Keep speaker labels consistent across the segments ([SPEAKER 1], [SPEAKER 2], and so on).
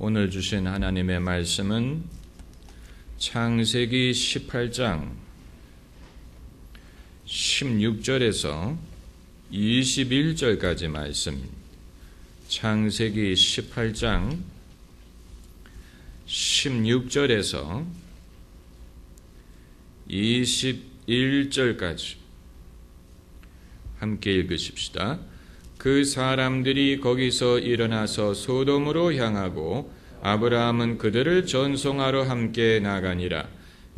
[SPEAKER 1] 오늘 주신 하나님의 말씀은 창세기 18장 16절에서 21절까지 말씀입니다. 창세기 18장 16절에서 21절까지 함께 읽으십시다. 그 사람들이 거기서 일어나서 소돔으로 향하고 아브라함은 그들을 전송하러 함께 나가니라.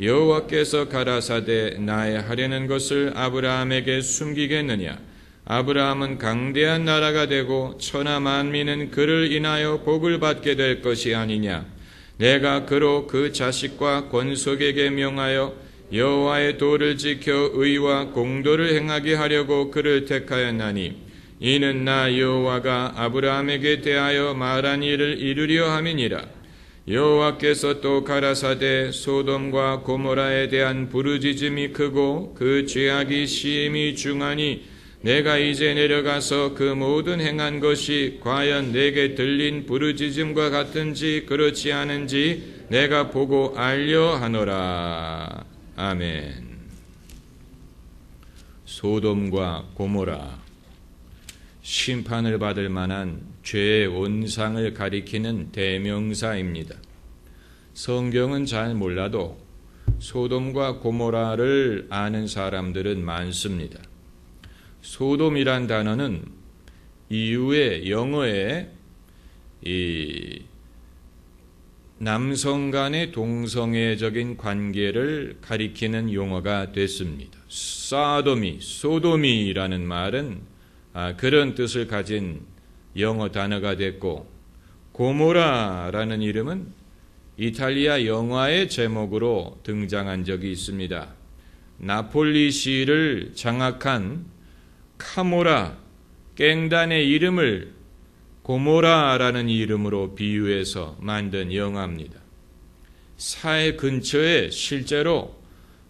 [SPEAKER 1] 여호와께서 가라사대 나의 하려는 것을 아브라함에게 숨기겠느냐. 아브라함은 강대한 나라가 되고 천하 만민은 그를 인하여 복을 받게 될 것이 아니냐. 내가 그로 그 자식과 권속에게 명하여 여호와의 도를 지켜 의와 공도를 행하게 하려고 그를 택하였나니 이는 나 여호와가 아브라함에게 대하여 말한 일을 이루려 함이니라. 여호와께서 또 가라사대 소돔과 고모라에 대한 부르짖음이 크고 그 죄악이 심히 중하니 내가 이제 내려가서 그 모든 행한 것이 과연 내게 들린 부르짖음과 같은지 그렇지 않은지 내가 보고 알려 하노라. 아멘. 소돔과 고모라, 심판을 받을 만한 죄의 온상을 가리키는 대명사입니다. 성경은 잘 몰라도 소돔과 고모라를 아는 사람들은 많습니다. 소돔이란 단어는 이후에 영어에 남성 간의 동성애적인 관계를 가리키는 용어가 됐습니다. 소돔이라는 말은 그런 뜻을 가진 영어 단어가 됐고, 고모라라는 이름은 이탈리아 영화의 제목으로 등장한 적이 있습니다. 나폴리시를 장악한 카모라 갱단의 이름을 고모라라는 이름으로 비유해서 만든 영화입니다. 사해 근처에 실제로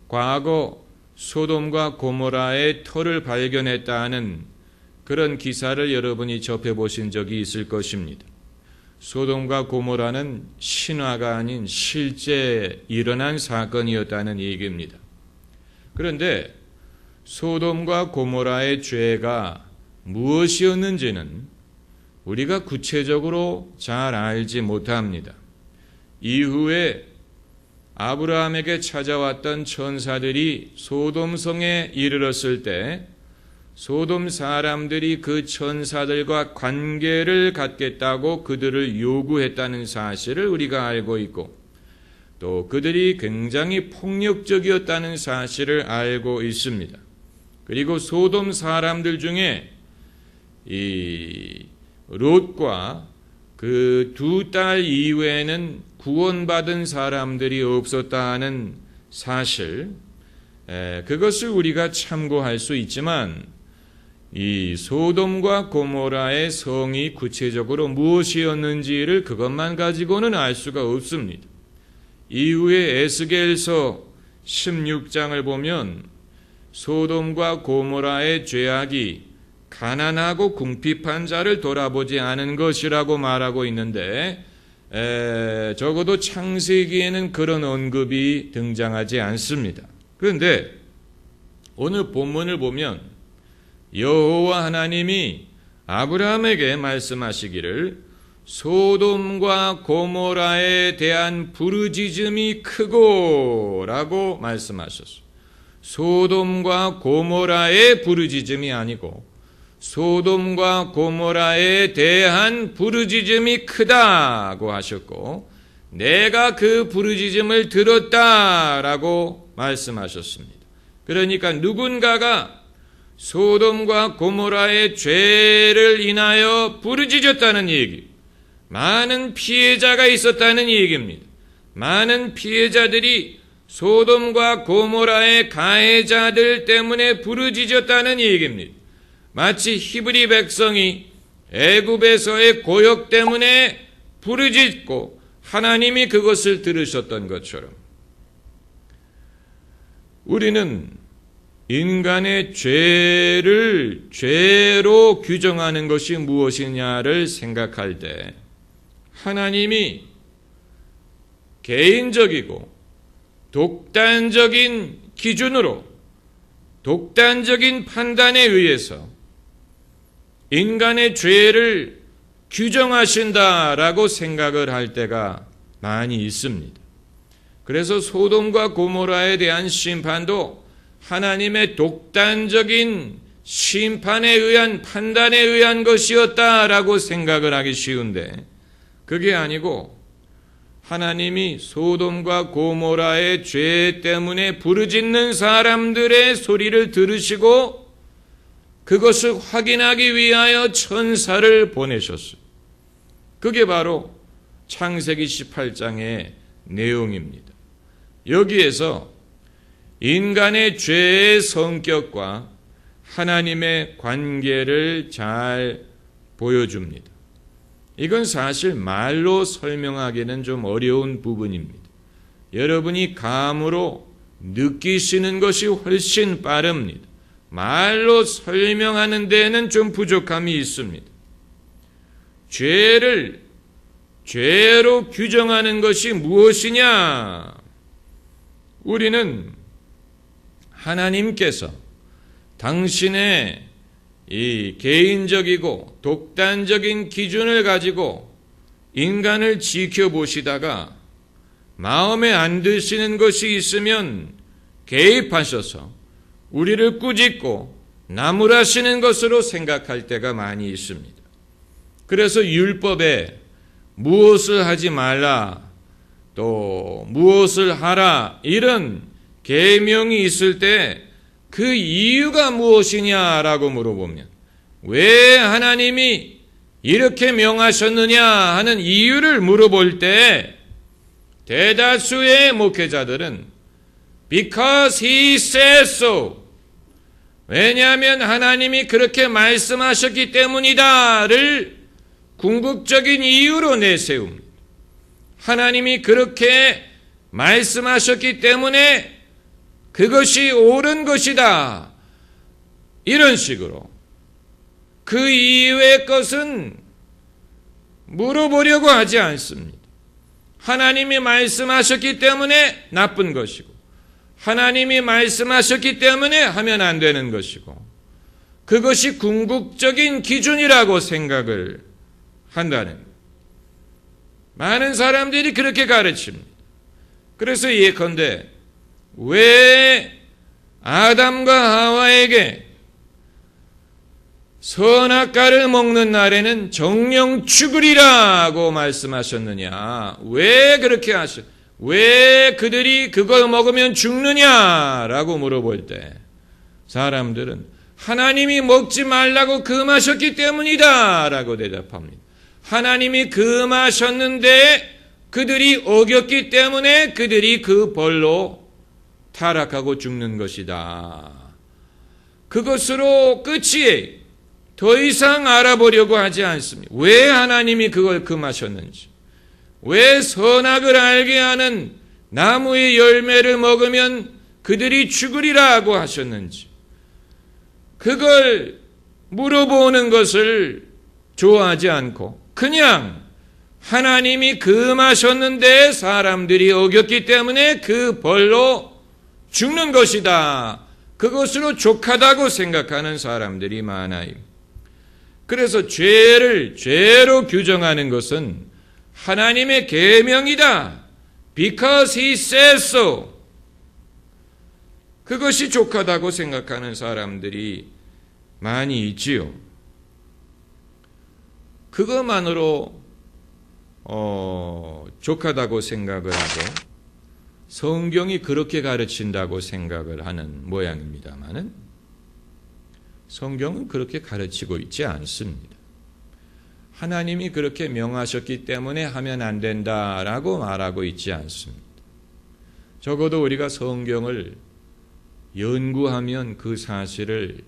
[SPEAKER 1] 과거 소돔과 고모라의 터를 발견했다는 그런 기사를 여러분이 접해보신 적이 있을 것입니다. 소돔과 고모라는 신화가 아닌 실제 일어난 사건이었다는 얘기입니다. 그런데 소돔과 고모라의 죄가 무엇이었는지는 우리가 구체적으로 잘 알지 못합니다. 이후에 아브라함에게 찾아왔던 천사들이 소돔성에 이르렀을 때 소돔 사람들이 그 천사들과 관계를 갖겠다고 그들을 요구했다는 사실을 우리가 알고 있고, 또 그들이 굉장히 폭력적이었다는 사실을 알고 있습니다. 그리고 소돔 사람들 중에 이 롯과 그 두 딸 이외에는 구원받은 사람들이 없었다는 사실, 그것을 우리가 참고할 수 있지만 이 소돔과 고모라의 성이 구체적으로 무엇이었는지를 그것만 가지고는 알 수가 없습니다. 이후에 에스겔서 16장을 보면 소돔과 고모라의 죄악이 가난하고 궁핍한 자를 돌아보지 않은 것이라고 말하고 있는데, 적어도 창세기에는 그런 언급이 등장하지 않습니다. 그런데 오늘 본문을 보면 여호와 하나님이 아브라함에게 말씀하시기를 소돔과 고모라에 대한 부르짖음이 크고 라고 말씀하셨어요. 소돔과 고모라의 부르짖음이 아니고 소돔과 고모라에 대한 부르짖음이 크다고 하셨고, 내가 그 부르짖음을 들었다라고 말씀하셨습니다. 그러니까 누군가가 소돔과 고모라의 죄를 인하여 부르짖었다는 얘기, 많은 피해자가 있었다는 얘기입니다. 많은 피해자들이 소돔과 고모라의 가해자들 때문에 부르짖었다는 얘기입니다. 마치 히브리 백성이 애굽에서의 고역 때문에 부르짖고 하나님이 그것을 들으셨던 것처럼 우리는 인간의 죄로 규정하는 것이 무엇이냐를 생각할 때 하나님이 개인적이고 독단적인 기준으로 독단적인 판단에 의해서 인간의 죄를 규정하신다라고 생각을 할 때가 많이 있습니다. 그래서 소돔과 고모라에 대한 심판도 하나님의 독단적인 심판에 의한 판단에 의한 것이었다라고 생각을 하기 쉬운데 그게 아니고 하나님이 소돔과 고모라의 죄 때문에 부르짖는 사람들의 소리를 들으시고 그것을 확인하기 위하여 천사를 보내셨어요. 그게 바로 창세기 18장의 내용입니다. 여기에서 인간의 죄의 성격과 하나님의 관계를 잘 보여줍니다. 이건 사실 말로 설명하기는 좀 어려운 부분입니다. 여러분이 감으로 느끼시는 것이 훨씬 빠릅니다. 말로 설명하는 데에는 좀 부족함이 있습니다. 죄를 죄로 규정하는 것이 무엇이냐? 우리는 하나님께서 당신의 이 개인적이고 독단적인 기준을 가지고 인간을 지켜보시다가 마음에 안 드시는 것이 있으면 개입하셔서 우리를 꾸짖고 나무라시는 것으로 생각할 때가 많이 있습니다. 그래서 율법에 무엇을 하지 말라, 또 무엇을 하라 이런 계명이 있을 때 그 이유가 무엇이냐라고 물어보면 왜 하나님이 이렇게 명하셨느냐 하는 이유를 물어볼 때 대다수의 목회자들은 Because he says so, 왜냐하면 하나님이 그렇게 말씀하셨기 때문이다를 궁극적인 이유로 내세웁니다. 하나님이 그렇게 말씀하셨기 때문에 그것이 옳은 것이다. 이런 식으로 그 이외의 것은 물어보려고 하지 않습니다. 하나님이 말씀하셨기 때문에 나쁜 것이고 하나님이 말씀하셨기 때문에 하면 안 되는 것이고 그것이 궁극적인 기준이라고 생각을 한다는 거예요. 많은 사람들이 그렇게 가르칩니다. 그래서 예컨대 왜 아담과 하와에게 선악과를 먹는 날에는 정령 죽으리라고 말씀하셨느냐? 왜 그렇게 왜 그들이 그걸 먹으면 죽느냐라고 물어볼 때 사람들은 하나님이 먹지 말라고 금하셨기 때문이다 라고 대답합니다. 하나님이 금하셨는데 그들이 어겼기 때문에 그들이 그 벌로 타락하고 죽는 것이다. 그것으로 끝이에요. 더 이상 알아보려고 하지 않습니다. 왜 하나님이 그걸 금하셨는지, 왜 선악을 알게 하는 나무의 열매를 먹으면 그들이 죽으리라고 하셨는지, 그걸 물어보는 것을 좋아하지 않고 그냥 하나님이 금하셨는데 사람들이 어겼기 때문에 그 벌로 죽는 것이다. 그것으로 족하다고 생각하는 사람들이 많아요. 그래서 죄를 죄로 규정하는 것은 하나님의 계명이다. Because he says so. 그것이 족하다고 생각하는 사람들이 많이 있지요. 그것만으로 족하다고 생각을 하고 성경이 그렇게 가르친다고 생각을 하는 모양입니다만은 성경은 그렇게 가르치고 있지 않습니다. 하나님이 그렇게 명하셨기 때문에 하면 안 된다라고 말하고 있지 않습니다. 적어도 우리가 성경을 연구하면 그 사실을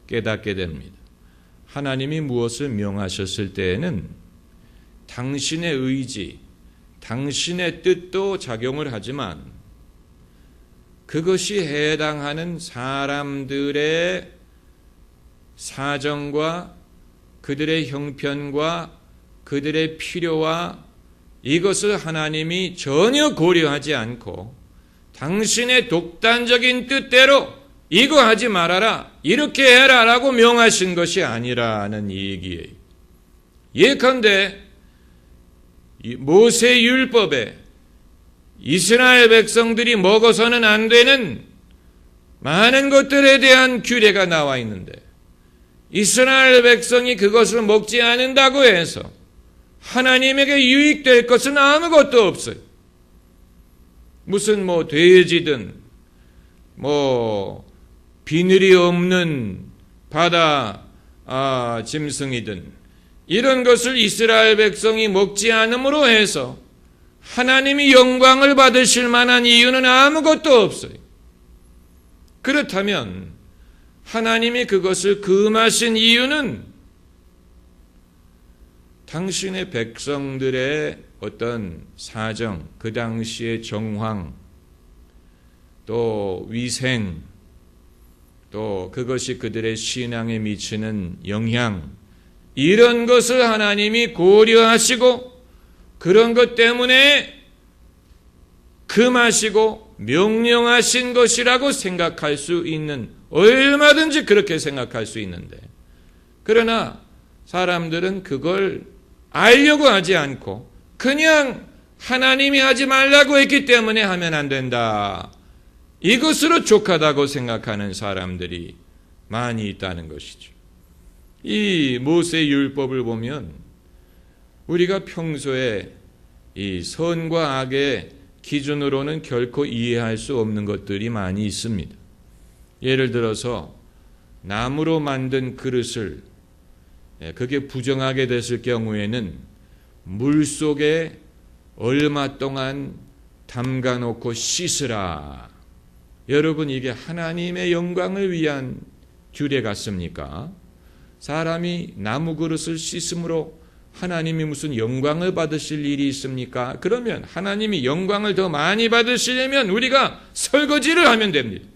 [SPEAKER 1] 깨닫게 됩니다. 하나님이 무엇을 명하셨을 때에는 당신의 의지, 당신의 뜻도 작용을 하지만 그것이 해당하는 사람들의 사정과 그들의 형편과 그들의 필요와 이것을 하나님이 전혀 고려하지 않고 당신의 독단적인 뜻대로 이거 하지 말아라, 이렇게 해라 라고 명하신 것이 아니라는 얘기예요. 예컨대 모세 율법에 이스라엘 백성들이 먹어서는 안 되는 많은 것들에 대한 규례가 나와 있는데 이스라엘 백성이 그것을 먹지 않는다고 해서 하나님에게 유익될 것은 아무것도 없어요. 무슨 돼지든 비늘이 없는 바다 짐승이든 이런 것을 이스라엘 백성이 먹지 않음으로 해서 하나님이 영광을 받으실 만한 이유는 아무것도 없어요. 그렇다면 하나님이 그것을 금하신 이유는 당신의 백성들의 어떤 사정, 그 당시의 정황, 또 위생, 또 그것이 그들의 신앙에 미치는 영향, 이런 것을 하나님이 고려하시고 그런 것 때문에 금하시고 명령하신 것이라고 생각할 수 있는, 얼마든지 그렇게 생각할 수 있는데, 그러나 사람들은 그걸 알려고 하지 않고 그냥 하나님이 하지 말라고 했기 때문에 하면 안 된다, 이것으로 족하다고 생각하는 사람들이 많이 있다는 것이죠. 이 모세 율법을 보면 우리가 평소에 이 선과 악의 기준으로는 결코 이해할 수 없는 것들이 많이 있습니다. 예를 들어서 나무로 만든 그릇을 그게 부정하게 됐을 경우에는 물 속에 얼마 동안 담가놓고 씻으라. 여러분, 이게 하나님의 영광을 위한 규례 같습니까? 사람이 나무 그릇을 씻음으로 하나님이 무슨 영광을 받으실 일이 있습니까? 그러면 하나님이 영광을 더 많이 받으시려면 우리가 설거지를 하면 됩니다.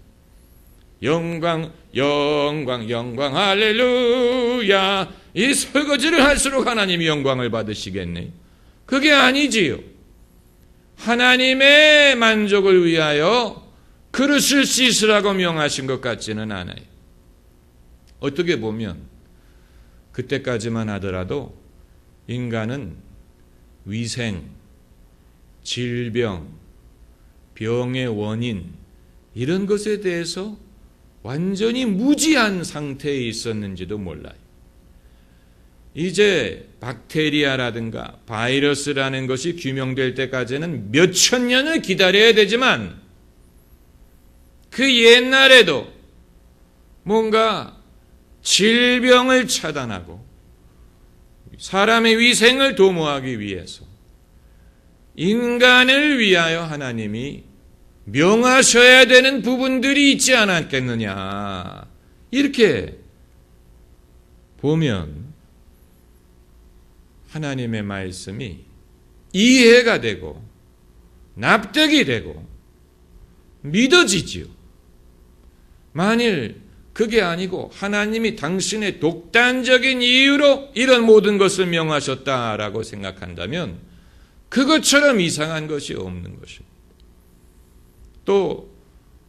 [SPEAKER 1] 영광, 영광, 영광, 할렐루야. 이 설거지를 할수록 하나님이 영광을 받으시겠네. 그게 아니지요. 하나님의 만족을 위하여 그릇을 씻으라고 명하신 것 같지는 않아요. 어떻게 보면 그때까지만 하더라도 인간은 위생, 질병, 병의 원인, 이런 것에 대해서 완전히 무지한 상태에 있었는지도 몰라요. 이제 박테리아라든가 바이러스라는 것이 규명될 때까지는 몇천 년을 기다려야 되지만 그 옛날에도 뭔가 질병을 차단하고 사람의 위생을 도모하기 위해서 인간을 위하여 하나님이 명하셔야 되는 부분들이 있지 않았겠느냐. 이렇게 보면 하나님의 말씀이 이해가 되고 납득이 되고 믿어지지요. 만일 그게 아니고 하나님이 당신의 독단적인 이유로 이런 모든 것을 명하셨다라고 생각한다면 그것처럼 이상한 것이 없는 것입니다. 또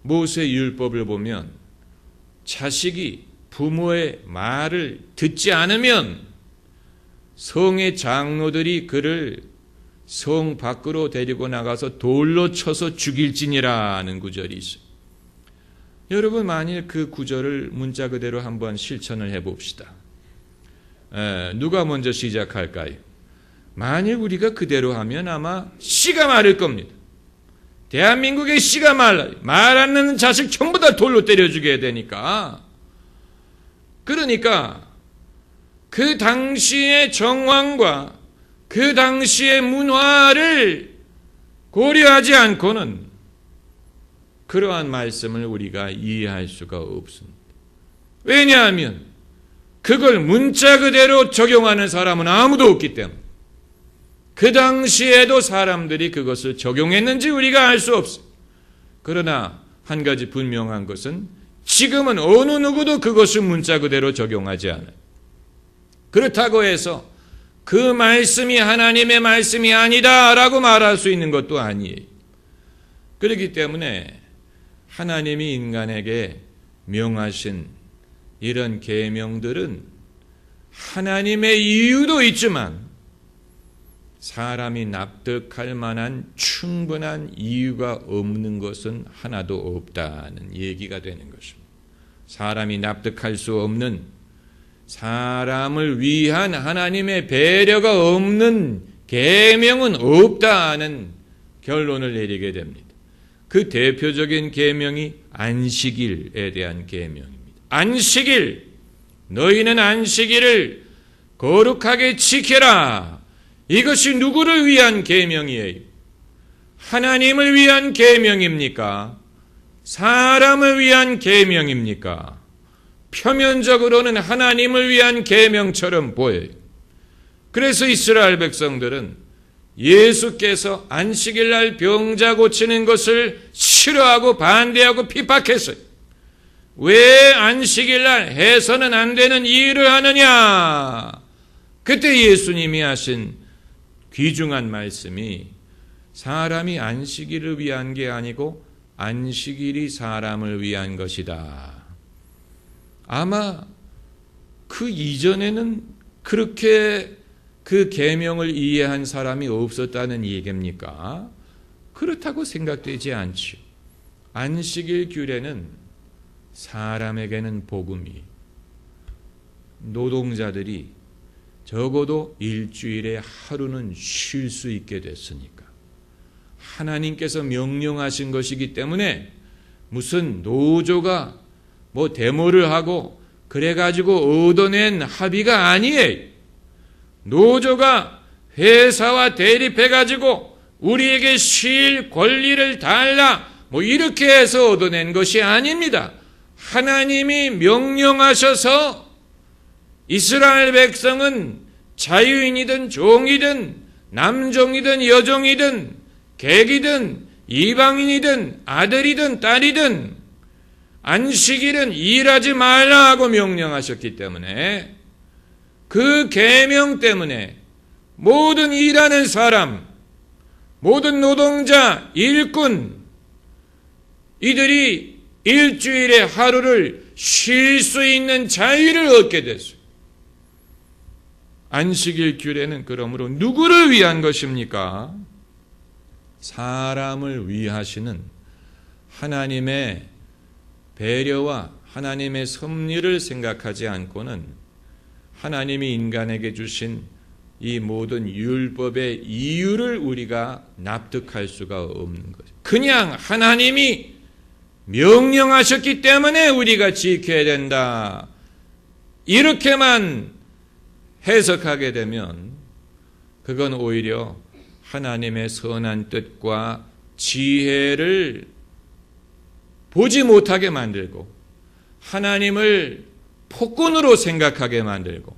[SPEAKER 1] 모세 율법을 보면 자식이 부모의 말을 듣지 않으면 성의 장로들이 그를 성 밖으로 데리고 나가서 돌로 쳐서 죽일지니라는 구절이 있어요. 여러분, 만일 그 구절을 문자 그대로 한번 실천을 해봅시다. 누가 먼저 시작할까요? 만일 우리가 그대로 하면 아마 씨가 마를 겁니다. 대한민국의 씨가 말라요. 말 안 듣는 자식 전부 다 돌로 때려 죽여야 되니까. 그러니까 그 당시의 정황과 그 당시의 문화를 고려하지 않고는 그러한 말씀을 우리가 이해할 수가 없습니다. 왜냐하면 그걸 문자 그대로 적용하는 사람은 아무도 없기 때문에 그 당시에도 사람들이 그것을 적용했는지 우리가 알 수 없어요. 그러나 한 가지 분명한 것은 지금은 어느 누구도 그것을 문자 그대로 적용하지 않아요. 그렇다고 해서 그 말씀이 하나님의 말씀이 아니다라고 말할 수 있는 것도 아니에요. 그렇기 때문에 하나님이 인간에게 명하신 이런 계명들은 하나님의 이유도 있지만 사람이 납득할 만한 충분한 이유가 없는 것은 하나도 없다는 얘기가 되는 것입니다. 사람이 납득할 수 없는, 사람을 위한 하나님의 배려가 없는 계명은 없다는 결론을 내리게 됩니다. 그 대표적인 계명이 안식일에 대한 계명입니다. 안식일, 너희는 안식일을 거룩하게 지켜라. 이것이 누구를 위한 계명이에요? 하나님을 위한 계명입니까? 사람을 위한 계명입니까? 표면적으로는 하나님을 위한 계명처럼 보여요. 그래서 이스라엘 백성들은 예수께서 안식일날 병자 고치는 것을 싫어하고 반대하고 핍박했어요. 왜 안식일날 해서는 안 되는 일을 하느냐? 그때 예수님이 하신 귀중한 말씀이 사람이 안식일을 위한 게 아니고 안식일이 사람을 위한 것이다. 아마 그 이전에는 그렇게 그 계명을 이해한 사람이 없었다는 얘기입니까? 그렇다고 생각되지 않죠. 안식일 규례는 사람에게는 복음이, 노동자들이 적어도 일주일에 하루는 쉴 수 있게 됐으니까 하나님께서 명령하신 것이기 때문에 무슨 노조가 뭐 데모를 하고 그래가지고 얻어낸 합의가 아니에요. 노조가 회사와 대립해가지고 우리에게 쉴 권리를 달라 뭐 이렇게 해서 얻어낸 것이 아닙니다. 하나님이 명령하셔서 이스라엘 백성은 자유인이든 종이든 남종이든 여종이든 객이든 이방인이든 아들이든 딸이든 안식일은 일하지 말라 하고 명령하셨기 때문에 그 계명 때문에 모든 일하는 사람, 모든 노동자, 일꾼 이들이 일주일에 하루를 쉴 수 있는 자유를 얻게 됐어요. 안식일 규례는 그러므로 누구를 위한 것입니까? 사람을 위하시는 하나님의 배려와 하나님의 섭리를 생각하지 않고는 하나님이 인간에게 주신 이 모든 율법의 이유를 우리가 납득할 수가 없는 거죠. 그냥 하나님이 명령하셨기 때문에 우리가 지켜야 된다. 이렇게만 해석하게 되면 그건 오히려 하나님의 선한 뜻과 지혜를 보지 못하게 만들고 하나님을 폭군으로 생각하게 만들고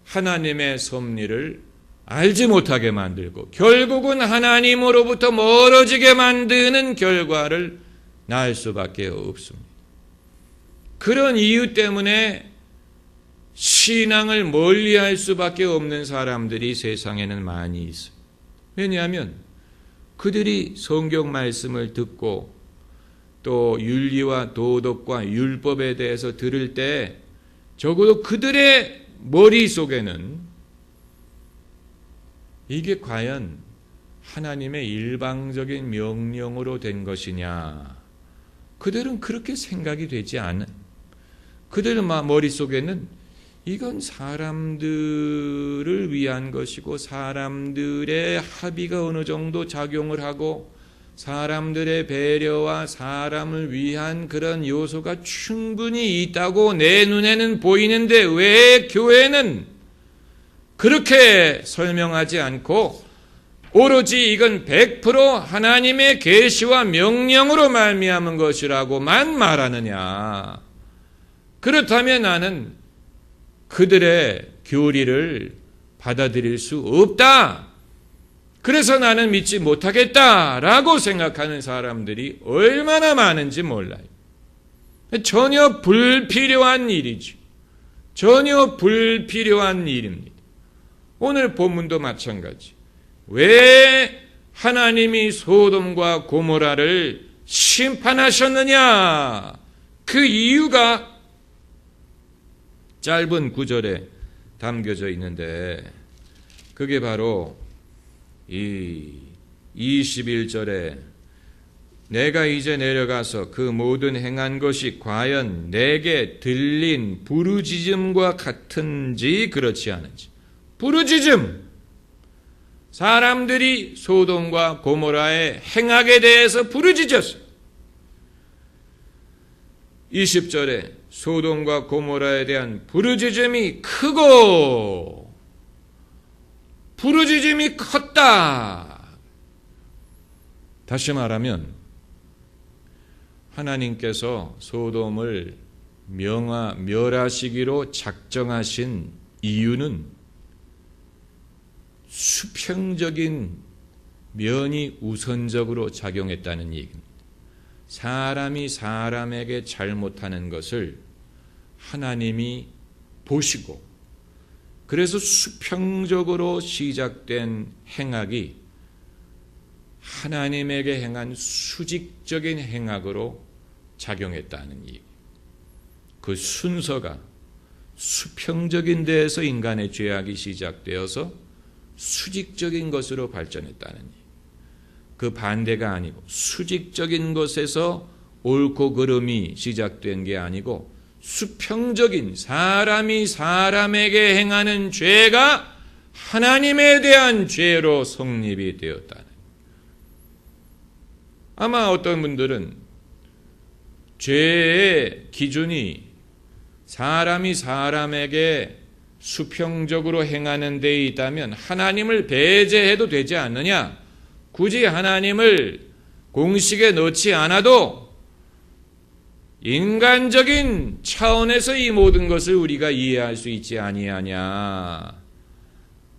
[SPEAKER 1] 하나님의 섭리를 알지 못하게 만들고 결국은 하나님으로부터 멀어지게 만드는 결과를 낳을 수밖에 없습니다. 그런 이유 때문에 신앙을 멀리할 수밖에 없는 사람들이 세상에는 많이 있어요. 왜냐하면 그들이 성경 말씀을 듣고 또 윤리와 도덕과 율법에 대해서 들을 때 적어도 그들의 머릿속에는 이게 과연 하나님의 일방적인 명령으로 된 것이냐, 그들은 그렇게 생각이 되지 않은, 그들 머릿속에는 이건 사람들을 위한 것이고 사람들의 합의가 어느 정도 작용을 하고 사람들의 배려와 사람을 위한 그런 요소가 충분히 있다고 내 눈에는 보이는데 왜 교회는 그렇게 설명하지 않고 오로지 이건 100% 하나님의 계시와 명령으로 말미암은 것이라고만 말하느냐. 그렇다면 나는 그들의 교리를 받아들일 수 없다. 그래서 나는 믿지 못하겠다라고 생각하는 사람들이 얼마나 많은지 몰라요. 전혀 불필요한 일이죠. 전혀 불필요한 일입니다. 오늘 본문도 마찬가지. 왜 하나님이 소돔과 고모라를 심판하셨느냐? 그 이유가 짧은 구절에 담겨져 있는데 그게 바로 이 21절에 내가 이제 내려가서 그 모든 행한 것이 과연 내게 들린 부르짖음과 같은지 그렇지 않은지. 부르짖음! 사람들이 소돔과 고모라의 행악에 대해서 부르짖었어요. 20절에 소돔과 고모라에 대한 부르짖음이 크고 부르짖음이 컸다. 다시 말하면 하나님께서 소돔을 멸하시기로 작정하신 이유는 수평적인 면이 우선적으로 작용했다는 얘기입니다. 사람이 사람에게 잘못하는 것을 하나님이 보시고 그래서 수평적으로 시작된 행악이 하나님에게 행한 수직적인 행악으로 작용했다는 얘기. 그 순서가 수평적인 데에서 인간의 죄악이 시작되어서 수직적인 것으로 발전했다는 얘기. 그 반대가 아니고 수직적인 것에서 옳고 그름이 시작된 게 아니고 수평적인 사람이 사람에게 행하는 죄가 하나님에 대한 죄로 성립이 되었다는. 아마 어떤 분들은 죄의 기준이 사람이 사람에게 수평적으로 행하는 데 있다면 하나님을 배제해도 되지 않느냐? 굳이 하나님을 공식에 넣지 않아도 인간적인 차원에서 이 모든 것을 우리가 이해할 수 있지 아니하냐.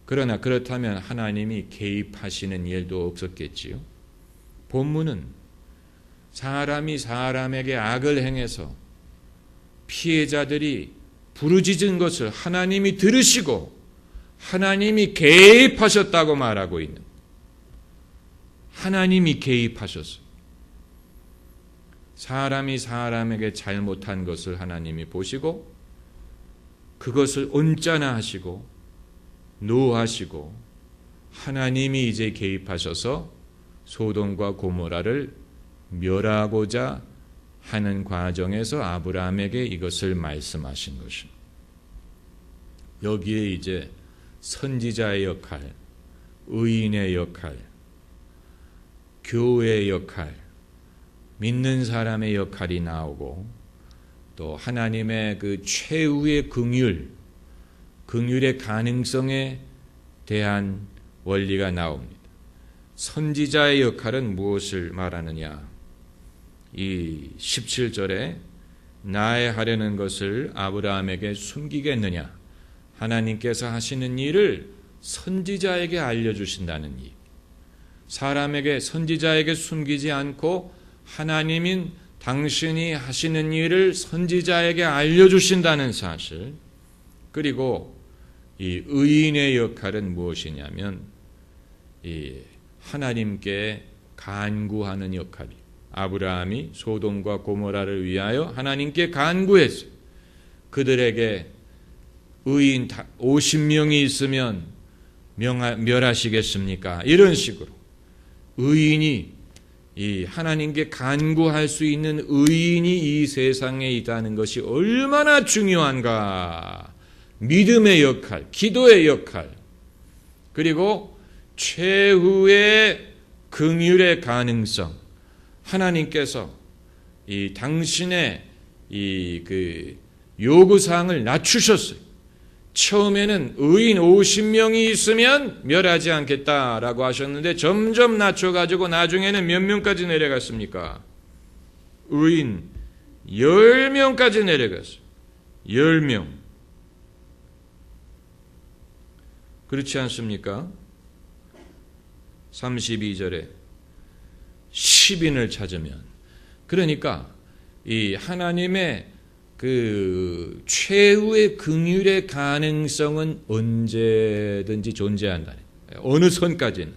[SPEAKER 1] 그러나 그렇다면 하나님이 개입하시는 일도 없었겠지요. 본문은 사람이 사람에게 악을 행해서 피해자들이 부르짖은 것을 하나님이 들으시고 하나님이 개입하셨다고 말하고 있는, 하나님이 개입하셨어요. 사람이 사람에게 잘못한 것을 하나님이 보시고 그것을 온전화 하시고 노하시고 하나님이 이제 개입하셔서 소돔과 고모라를 멸하고자 하는 과정에서 아브라함에게 이것을 말씀하신 것입니다. 여기에 이제 선지자의 역할, 의인의 역할, 교회의 역할, 믿는 사람의 역할이 나오고 또 하나님의 그 최후의 긍휼의 가능성에 대한 원리가 나옵니다. 선지자의 역할은 무엇을 말하느냐? 이 17절에 나의 하려는 것을 아브라함에게 숨기겠느냐? 하나님께서 하시는 일을 선지자에게 알려주신다는 일. 사람에게, 선지자에게 숨기지 않고 하나님인 당신이 하시는 일을 선지자에게 알려주신다는 사실. 그리고 이 의인의 역할은 무엇이냐면 이 하나님께 간구하는 역할이. 아브라함이 소돔과 고모라를 위하여 하나님께 간구했어요. 그들에게 의인 50명이 있으면 멸하시겠습니까? 이런 식으로 의인이, 이 하나님께 간구할 수 있는 의인이 이 세상에 있다는 것이 얼마나 중요한가. 믿음의 역할, 기도의 역할, 그리고 최후의 긍휼의 가능성. 하나님께서 이 당신의 이 그 요구사항을 낮추셨어요. 처음에는 의인 50명이 있으면 멸하지 않겠다라고 하셨는데 점점 낮춰가지고 나중에는 몇 명까지 내려갔습니까? 의인 10명까지 내려갔어요. 10명. 그렇지 않습니까? 32절에 10인을 찾으면, 그러니까 이 하나님의 그 최후의 긍휼의 가능성은 언제든지 존재한다. 어느 선까지는.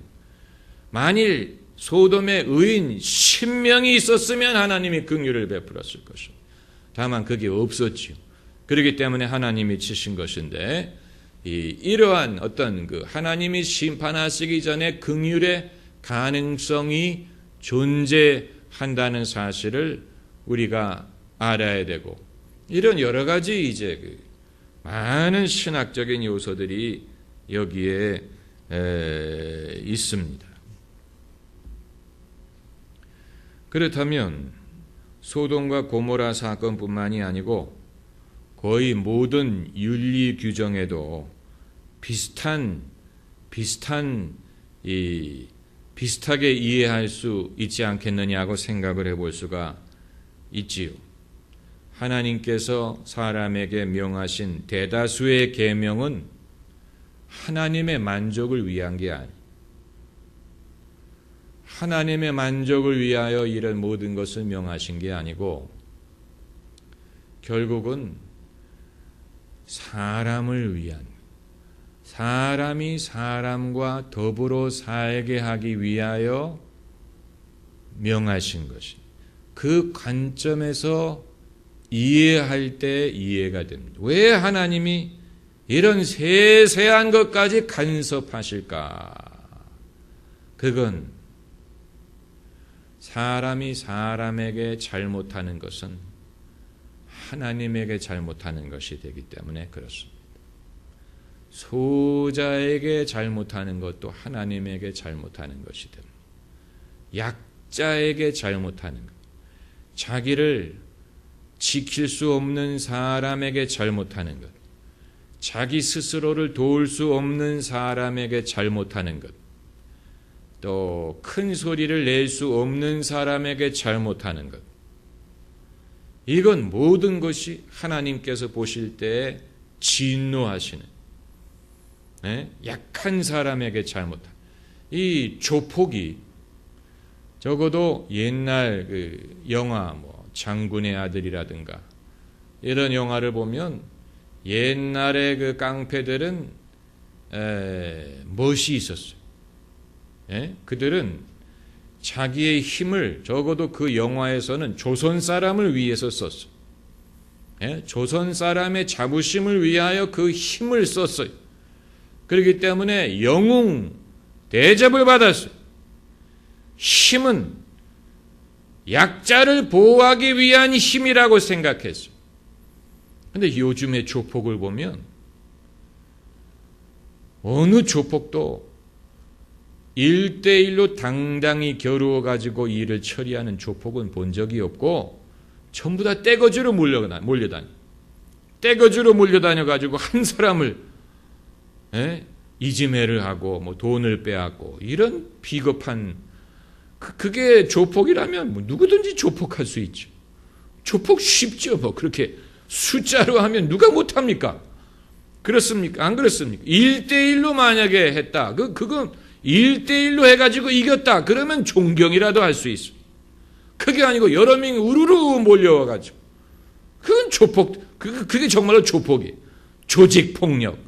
[SPEAKER 1] 만일 소돔에 의인 10명이 있었으면 하나님이 긍휼을 베풀었을 것입니다. 다만 그게 없었지요. 그렇기 때문에 하나님이 치신 것인데, 이러한 어떤 그 하나님이 심판하시기 전에 긍휼의 가능성이 존재한다는 사실을 우리가 알아야 되고, 이런 여러 가지 이제 그 많은 신학적인 요소들이 여기에 있습니다. 그렇다면 소돔과 고모라 사건뿐만이 아니고 거의 모든 윤리 규정에도 비슷하게 이해할 수 있지 않겠느냐고 생각을 해볼 수가 있지요. 하나님께서 사람에게 명하신 대다수의 계명은 하나님의 만족을 위한 게 아니에요. 하나님의 만족을 위하여 이런 모든 것을 명하신 게 아니고 결국은 사람을 위한, 사람이 사람과 더불어 살게 하기 위하여 명하신 것이, 그 관점에서 이해할 때 이해가 됩니다. 왜 하나님이 이런 세세한 것까지 간섭하실까? 그건 사람이 사람에게 잘못하는 것은 하나님에게 잘못하는 것이 되기 때문에 그렇습니다. 소자에게 잘못하는 것도 하나님에게 잘못하는 것이 됩니다. 약자에게 잘못하는 것, 자기를 지킬 수 없는 사람에게 잘못하는 것, 자기 스스로를 도울 수 없는 사람에게 잘못하는 것, 또 큰 소리를 낼 수 없는 사람에게 잘못하는 것, 이건 모든 것이 하나님께서 보실 때 진노하시는, 약한 사람에게 잘못한, 이 조폭이 적어도 옛날 그 영화 장군의 아들이라든가 이런 영화를 보면 옛날에 그 깡패들은 멋이 있었어요. 그들은 자기의 힘을 적어도 그 영화에서는 조선 사람을 위해서 썼어요. 조선 사람의 자부심을 위하여 그 힘을 썼어요. 그렇기 때문에 영웅 대접을 받았어요. 힘은 약자를 보호하기 위한 힘이라고 생각했어요. 그런데 요즘의 조폭을 보면 어느 조폭도 1대1로 당당히 겨루어가지고 일을 처리하는 조폭은 본 적이 없고 전부 다 떼거지로 몰려다녀. 떼거지로 몰려다녀가지고 한 사람을 이지매를 하고 돈을 빼앗고 이런 비겁한, 그게 조폭이라면 누구든지 조폭할 수 있죠. 조폭 쉽죠. 그렇게 숫자로 하면 누가 못합니까? 그렇습니까? 안 그렇습니까? 1대1로 만약에 했다. 그건 1대1로 해가지고 이겼다. 그러면 존경이라도 할 수 있어. 그게 아니고 여러 명이 우르르 몰려와가지고. 그건 조폭, 그게 정말로 조폭이에요. 조직폭력.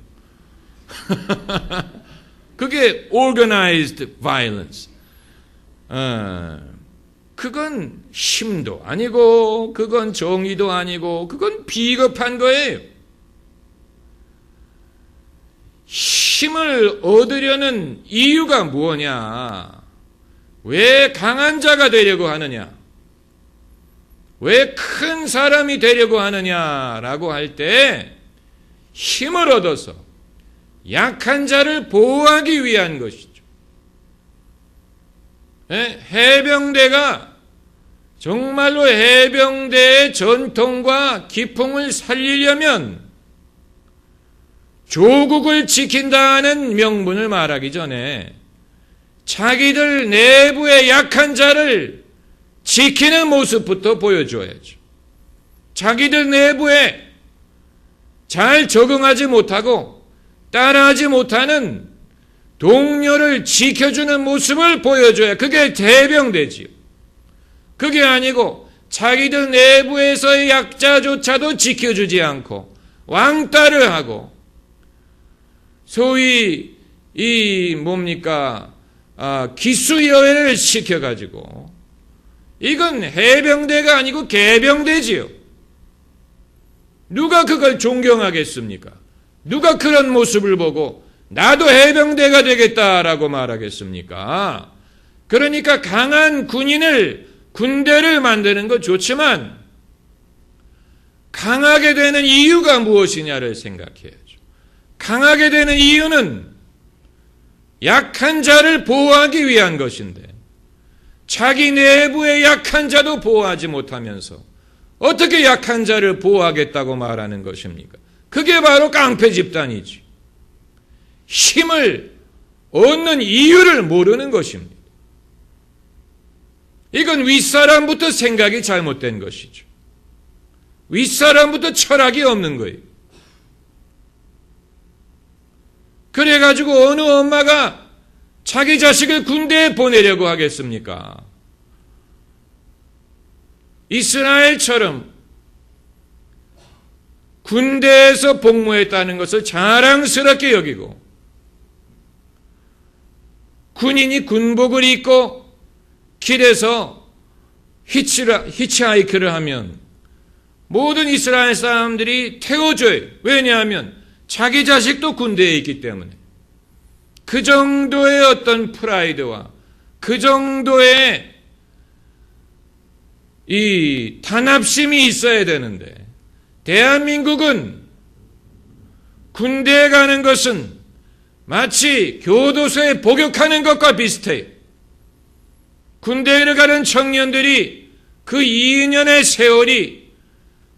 [SPEAKER 1] 그게 organized violence. 그건 힘도 아니고, 그건 정의도 아니고, 그건 비겁한 거예요. 힘을 얻으려는 이유가 뭐냐? 왜 강한 자가 되려고 하느냐? 왜 큰 사람이 되려고 하느냐라고 할 때 힘을 얻어서 약한 자를 보호하기 위한 것이죠. 해병대가 정말로 해병대의 전통과 기풍을 살리려면 조국을 지킨다는 명분을 말하기 전에 자기들 내부의 약한 자를 지키는 모습부터 보여줘야죠. 자기들 내부에 잘 적응하지 못하고 따라하지 못하는 동료를 지켜주는 모습을 보여줘야 그게 해병대지요. 그게 아니고 자기들 내부에서의 약자조차도 지켜주지 않고 왕따를 하고 소위 기수여행을 시켜가지고 이건 해병대가 아니고 개병대지요. 누가 그걸 존경하겠습니까? 누가 그런 모습을 보고 나도 해병대가 되겠다라고 말하겠습니까? 그러니까 강한 군대를 만드는 거 좋지만 강하게 되는 이유가 무엇이냐를 생각해야죠. 강하게 되는 이유는 약한 자를 보호하기 위한 것인데 자기 내부의 약한 자도 보호하지 못하면서 어떻게 약한 자를 보호하겠다고 말하는 것입니까? 그게 바로 깡패 집단이지. 힘을 얻는 이유를 모르는 것입니다. 이건 윗사람부터 생각이 잘못된 것이죠. 윗사람부터 철학이 없는 거예요. 그래가지고 어느 엄마가 자기 자식을 군대에 보내려고 하겠습니까? 이스라엘처럼 군대에서 복무했다는 것을 자랑스럽게 여기고 군인이 군복을 입고 길에서 히치하이크를 하면 모든 이스라엘 사람들이 태워줘요. 왜냐하면 자기 자식도 군대에 있기 때문에. 그 정도의 어떤 프라이드와 그 정도의 이 단합심이 있어야 되는데 대한민국은 군대에 가는 것은 마치 교도소에 복역하는 것과 비슷해요. 군대에 가는 청년들이 그 2년의 세월이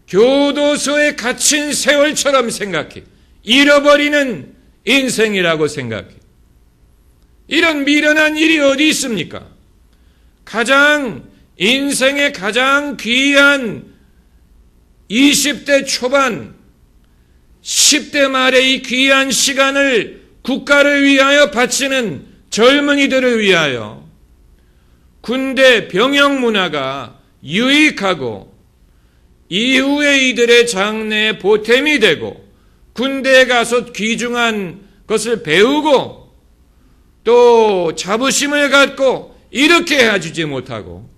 [SPEAKER 1] 교도소에 갇힌 세월처럼 생각해. 잃어버리는 인생이라고 생각해. 이런 미련한 일이 어디 있습니까? 인생의 가장 귀한 20대 초반, 10대 말의 이 귀한 시간을 국가를 위하여 바치는 젊은이들을 위하여 군대 병영 문화가 유익하고 이후에 이들의 장래에 보탬이 되고 군대에 가서 귀중한 것을 배우고 또 자부심을 갖고 이렇게 해주지 못하고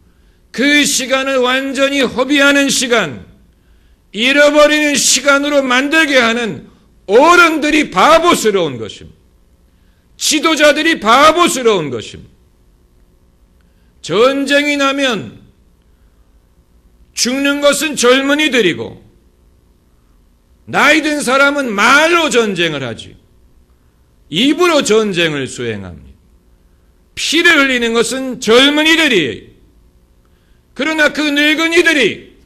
[SPEAKER 1] 그 시간을 완전히 허비하는 시간, 잃어버리는 시간으로 만들게 하는 어른들이 바보스러운 것입니다. 지도자들이 바보스러운 것입니다. 전쟁이 나면 죽는 것은 젊은이들이고 나이 든 사람은 말로 전쟁을 하지 입으로 전쟁을 수행합니다. 피를 흘리는 것은 젊은이들이에요. 그러나 그 늙은이들이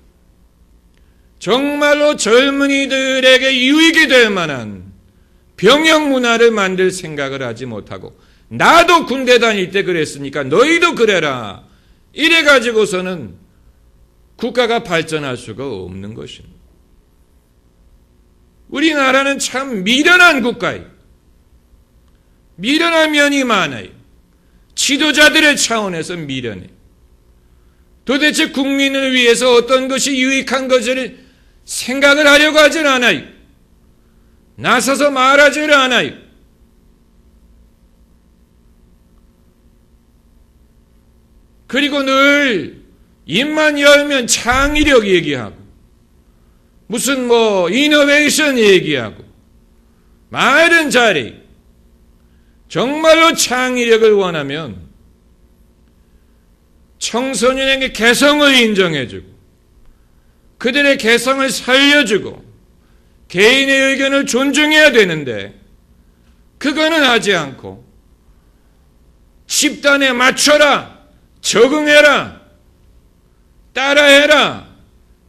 [SPEAKER 1] 정말로 젊은이들에게 유익이 될 만한 병영 문화를 만들 생각을 하지 못하고 나도 군대 다닐 때 그랬으니까 너희도 그래라. 이래가지고서는 국가가 발전할 수가 없는 것입니다. 우리나라는 참 미련한 국가예요. 미련한 면이 많아요. 지도자들의 차원에서 미련해. 도대체 국민을 위해서 어떤 것이 유익한 것을 생각을 하려고 하질 않아요. 나서서 말하지를 않아요. 그리고 늘 입만 열면 창의력 얘기하고 무슨 이노베이션 얘기하고 말은 잘해. 정말로 창의력을 원하면 청소년에게 개성을 인정해주고 그들의 개성을 살려주고 개인의 의견을 존중해야 되는데 그거는 하지 않고 집단에 맞춰라, 적응해라, 따라해라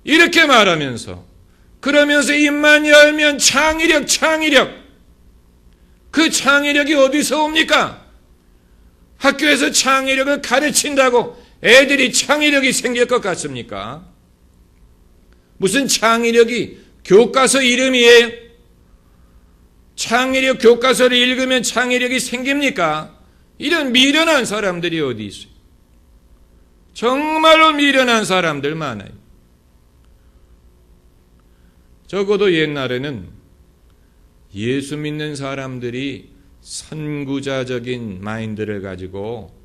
[SPEAKER 1] 이렇게 말하면서 그러면서 입만 열면 창의력 그 창의력이 어디서 옵니까? 학교에서 창의력을 가르친다고 애들이 창의력이 생길 것 같습니까? 무슨 창의력이 교과서 이름이에요? 창의력 교과서를 읽으면 창의력이 생깁니까? 이런 미련한 사람들이 어디 있어요? 정말로 미련한 사람들 많아요. 적어도 옛날에는 예수 믿는 사람들이 선구자적인 마인드를 가지고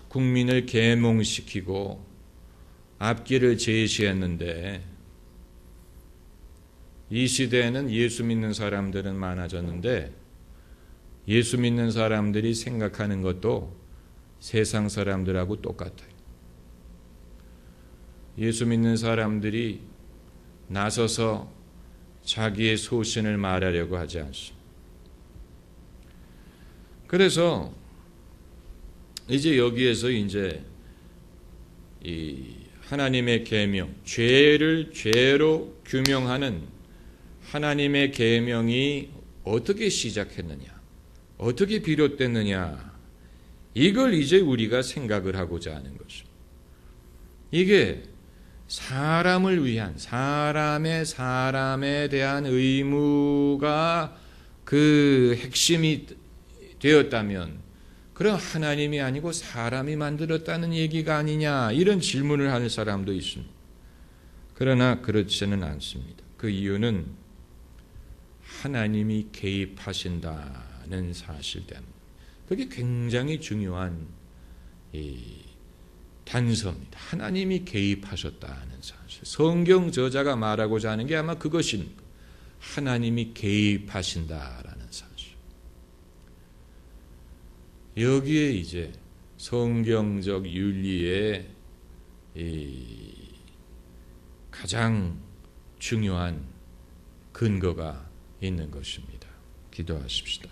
[SPEAKER 1] 국민을 계몽시키고 앞길을 제시했는데, 이 시대에는 예수 믿는 사람들은 많아졌는데 예수 믿는 사람들이 생각하는 것도 세상 사람들하고 똑같아요. 예수 믿는 사람들이 나서서 자기의 소신을 말하려고 하지 않습니다. 그래서 이제 여기에서 이제 이 하나님의 계명, 죄를 죄로 규명하는 하나님의 계명이 어떻게 시작했느냐, 어떻게 비롯됐느냐, 이걸 이제 우리가 생각을 하고자 하는 것입니다. 이게 사람을 위한, 사람에 대한 의무가 그 핵심이 되었다면, 그럼 하나님이 아니고 사람이 만들었다는 얘기가 아니냐, 이런 질문을 하는 사람도 있습니다. 그러나 그렇지는 않습니다. 그 이유는 하나님이 개입하신다는 사실 때문에. 그게 굉장히 중요한 단서입니다. 하나님이 개입하셨다는 사실. 성경 저자가 말하고자 하는 게 아마 그것입니다. 하나님이 개입하신다라는 사실. 여기에 이제 성경적 윤리의 가장 중요한 근거가 있는 것입니다. 기도하십시다.